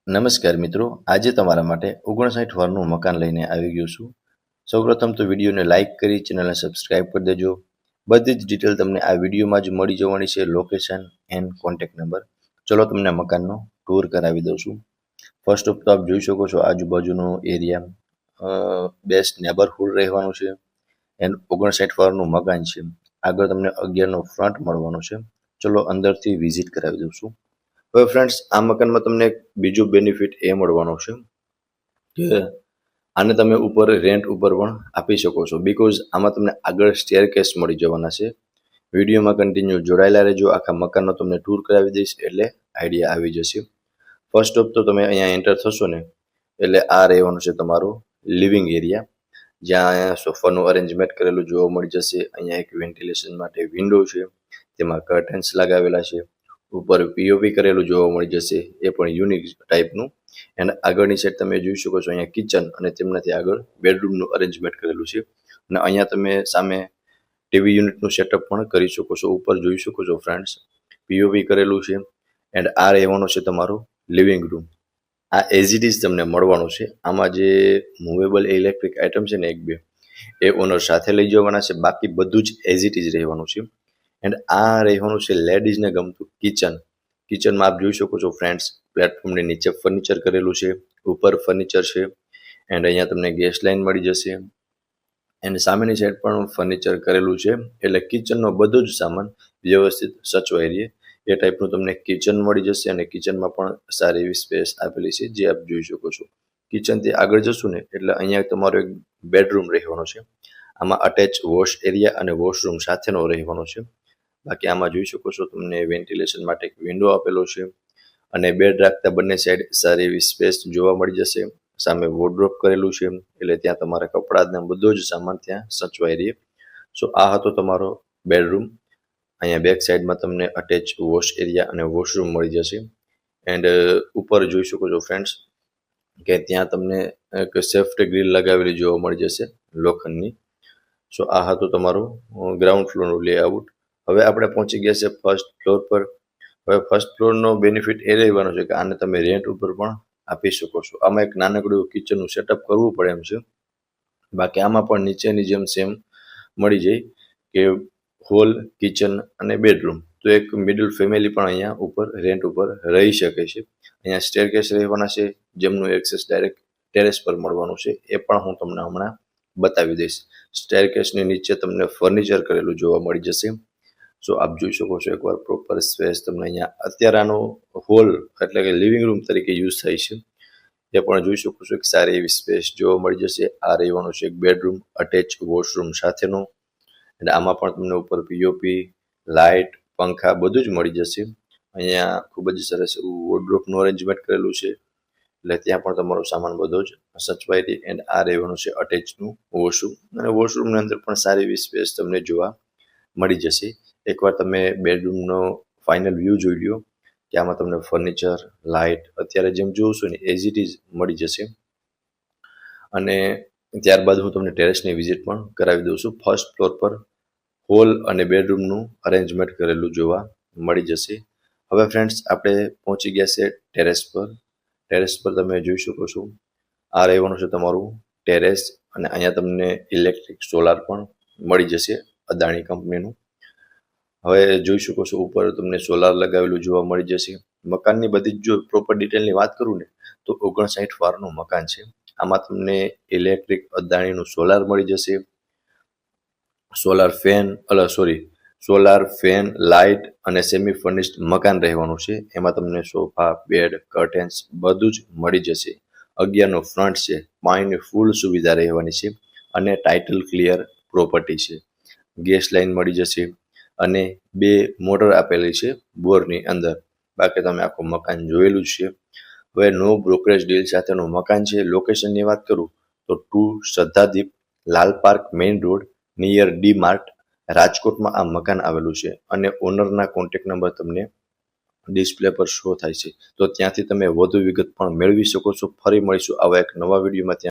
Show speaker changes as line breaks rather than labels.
નમસ્કાર મિત્રો, આજે તમારા માટે 59 વારનું મકાન લઈને આવી ગયો છું. સૌપ્રથમ તો વિડીયોને લાઇક કરી ચેનલને સબસ્ક્રાઇબ કરી દેજો. બધી જ ડિટેલ તમને આ વિડીયોમાં જ મળી જવાની છે, લોકેશન એન્ડ કોન્ટેક્ટ નંબર. ચલો તમને મકાનનો ટૂર કરાવી દઉં છું. ફર્સ્ટ ઓફ તો આપ જોઈ શકો છો આજુબાજુનો એરિયા બેસ્ટ નેબરહુડ રહેવાનું છે. એન્ડ 59 વારનું મકાન છે. આગળ તમને 11નો ફ્રન્ટ મળવાનો છે. ચલો અંદરથી વિઝિટ કરાવી દઉં છું. હવે ફ્રેન્ડ્સ, આ મકાનમાં તમને એક બીજો બેનિફિટ એ મળવાનો છે કે આને તમે ઉપર રેન્ટ ઉપર પણ આપી શકો છો, બીકોઝ આમાં તમને આગળ સ્ટેરકેસ મળી જવાના છે. વિડીયોમાં કન્ટિન્યુ જોડાયેલા રહેજો, આખા મકાનનો તમને ટૂર કરાવી દઈશ એટલે આઈડિયા આવી જશે. ફર્સ્ટ ઓફ તો તમે અહીંયા એન્ટર થશો ને એટલે આ રહેવાનું છે તમારો લિવિંગ એરિયા, જ્યાં અહીંયા સોફાનું અરેન્જમેન્ટ કરેલું જોવા મળી જશે. અહીંયા એક વેન્ટિલેશન માટે વિન્ડો છે, તેમાં કર્ટન્સ લગાવેલા છે. ઉપર પીઓપી કરેલું જોવા મળી જશે, એ પણ યુનિક ટાઈપનું. એન્ડ આગળની સાઈડ તમે જોઈ શકો છો અહીંયા કિચન અને તેમનાથી આગળ બેડરૂમનું અરેન્જમેન્ટ કરેલું છે. અને અહીંયા તમે સામે ટીવી યુનિટનું સેટઅપ પણ કરી શકો છો. ઉપર જોઈ શકો છો ફ્રેન્ડ્સ, પીઓપી કરેલું છે. એન્ડ આ રહેવાનો છે તમારો લિવિંગ રૂમ. આ એઝ ઇટ ઇઝ તમને મળવાનું છે. આમાં જે મૂવેબલ ઇલેક્ટ્રિક આઇટમ છે ને એક બે, એ ઓનર સાથે લઈ જવાના છે, બાકી બધું જ એઝ ઇટ ઇઝ રહેવાનું છે. એન્ડ આ રહેવાનું છે લેડીઝને ગમતું કિચન. કિચનમાં આપ જોઈ શકો છો ફ્રેન્ડ્સ, પ્લેટફોર્મની નીચે ફર્નિચર કરેલું છે, ઉપર ફર્નિચર છે. એન્ડ અહીંયા તમને ગેસ લાઇન મળી જશે. એન્ડ સામેની સાઈડ પણ ફર્નિચર કરેલું છે, એટલે કિચનનો બધો જ સામાન વ્યવસ્થિત સચવાઈ રહે એ ટાઈપનું તમને કિચન મળી જશે. અને કિચનમાં પણ સારી એવી સ્પેસ આપેલી છે, જે આપ જોઈ શકો છો. કિચનથી આગળ જશું ને એટલે અહીંયા તમારો એક બેડરૂમ રહેવાનો છે. આમાં અટેચ વોશ એરિયા અને વોશરૂમ સાથેનો રહેવાનો છે. બાકી આમાં જોઈ શકો છો તમને વેન્ટિલેશન માટે એક વિન્ડો આપેલો છે. અને બેડ રાખતા બંને સાઈડ સારી એવી સ્પેસ જોવા મળી જશે. સામે વોર્ડરોબ કરેલું છે, એટલે ત્યાં તમારા કપડાં બધો જ સામાન ત્યાં સચવાઈ રહે. સો આ હતો તમારો બેડરૂમ. અહીંયા બેક સાઈડમાં તમને અટેચ વોશ એરિયા અને વોશરૂમ મળી જશે. એન્ડ ઉપર જોઈ શકો છો ફ્રેન્ડ્સ કે ત્યાં તમને એક સેફ્ટી ગ્રીલ લગાવેલી જોવા મળી જશે લોખંડની. સો આ હતું તમારું ગ્રાઉન્ડ ફ્લોરનું લેઆઉટ. હવે આપણે પહોંચી ગયા છે ફર્સ્ટ ફ્લોર પર. હવે ફર્સ્ટ ફ્લોરનો બેનિફિટ એ રહેવાનો છે કે આને તમે રેન્ટ ઉપર પણ આપી શકો છો. આમાં એક નાનકડું કિચનનું સેટઅપ કરવું પડે એમ છે, બાકી આમાં પણ નીચેની જેમ સેમ મળી જાય કે હોલ, કિચન અને બેડરૂમ. તો એક મિડલ ફેમિલી પણ અહીંયા ઉપર રેન્ટ ઉપર રહી શકે છે. અહીંયા સ્ટેરકેસ રહેવાના છે, જેમનું એક્સેસ ડાયરેક્ટ ટેરેસ પર મળવાનું છે, એ પણ હું તમને હમણાં બતાવી દઈશ. સ્ટેરકેસની નીચે તમને ફર્નિચર કરેલું જોવા મળી જશે. સો આપ જોઈ શકો છો એકવાર પ્રોપર સ્પેસ તમને અહીંયા અત્યારે આનો હોલ એટલે કે લિવિંગ રૂમ તરીકે યુઝ થાય છે, એ પણ જોઈ શકો છો. એક સારી એવી સ્પેસ જોવા મળી જશે. આ રહેવાનું છે એક બેડરૂમ અટેચ વોશરૂમ સાથેનો. અને આમાં પણ તમને ઉપર પીઓપી, લાઇટ, પંખા બધું જ મળી જશે. અહીંયા ખૂબ જ સરસ એવું વોર્ડરોબનું અરેન્જમેન્ટ કરેલું છે, એટલે ત્યાં પણ તમારો સામાન બધો જ સચવાઈ રહે. એન્ડ આ રહેવાનું છે અટેચનું વોશરૂમ. અને વોશરૂમની અંદર પણ સારી એવી સ્પેસ તમને જોવા મળી જશે. એકવાર તમે બેડરૂમનો ફાઇનલ વ્યૂ જોઈ લ્યો કે આમાં તમને ફર્નિચર, લાઇટ અત્યારે જેમ જોઉં છું ને એઝ ઇટ ઇઝ મળી જશે. અને ત્યારબાદ હું તમને ટેરેસની વિઝિટ પણ કરાવી દઉં છું. ફર્સ્ટ ફ્લોર પર હોલ અને બેડરૂમનું અરેન્જમેન્ટ કરેલું જોવા મળી જશે. હવે ફ્રેન્ડ્સ, આપણે પહોંચી ગયા છે ટેરેસ પર. ટેરેસ પર તમે જોઈ શકો છો આ રહેવાનું છે તમારું ટેરેસ. અને અહીંયા તમને ઇલેક્ટ્રિક સોલાર પણ મળી જશે અદાણી કંપનીનું. હવે જોઈ શકો છો ઉપર તમને સોલાર લગાવેલું જોવા મળી જશે. મકાનની બધી જ જો પ્રોપર ડિટેલની વાત કરું ને તો 59 વારનું મકાન છે. આમાં તમને ઇલેક્ટ્રિક અદાણીનું સોલાર મળી જશે. સોલાર ફેન, લાઇટ અને સેમી ફર્નિશ્ડ મકાન રહેવાનું છે. એમાં તમને સોફા, બેડ, કર્ટેન્સ બધું જ મળી જશે. 11નો ફ્રન્ટ છે, પાણીની ફૂલ સુવિધા રહેવાની છે અને ટાઇટલ ક્લિયર પ્રોપર્ટી છે. ગેસ લાઇન મળી જશે અને 2 મોટર આપેલી છે બોરની અંદર. બાકી તમે આખું મકાન જોયેલું જ છે. હવે નો બ્રોકરેજ ડીલ સાથેનું મકાન છે. લોકેશનની વાત કરું તો 2 Shraddhadeep, Lal park main road near D Mart, રાજકોટમાં આ મકાન આવેલું છે. અને ઓનરના કોન્ટેક્ટ નંબર તમને ડિસ્પ્લે પર શો થાય છે, તો ત્યાંથી તમે વધુ વિગત પણ મેળવી શકો છો. ફરી મળીશું આવા એક નવા વિડીયોમાં. ત્યાં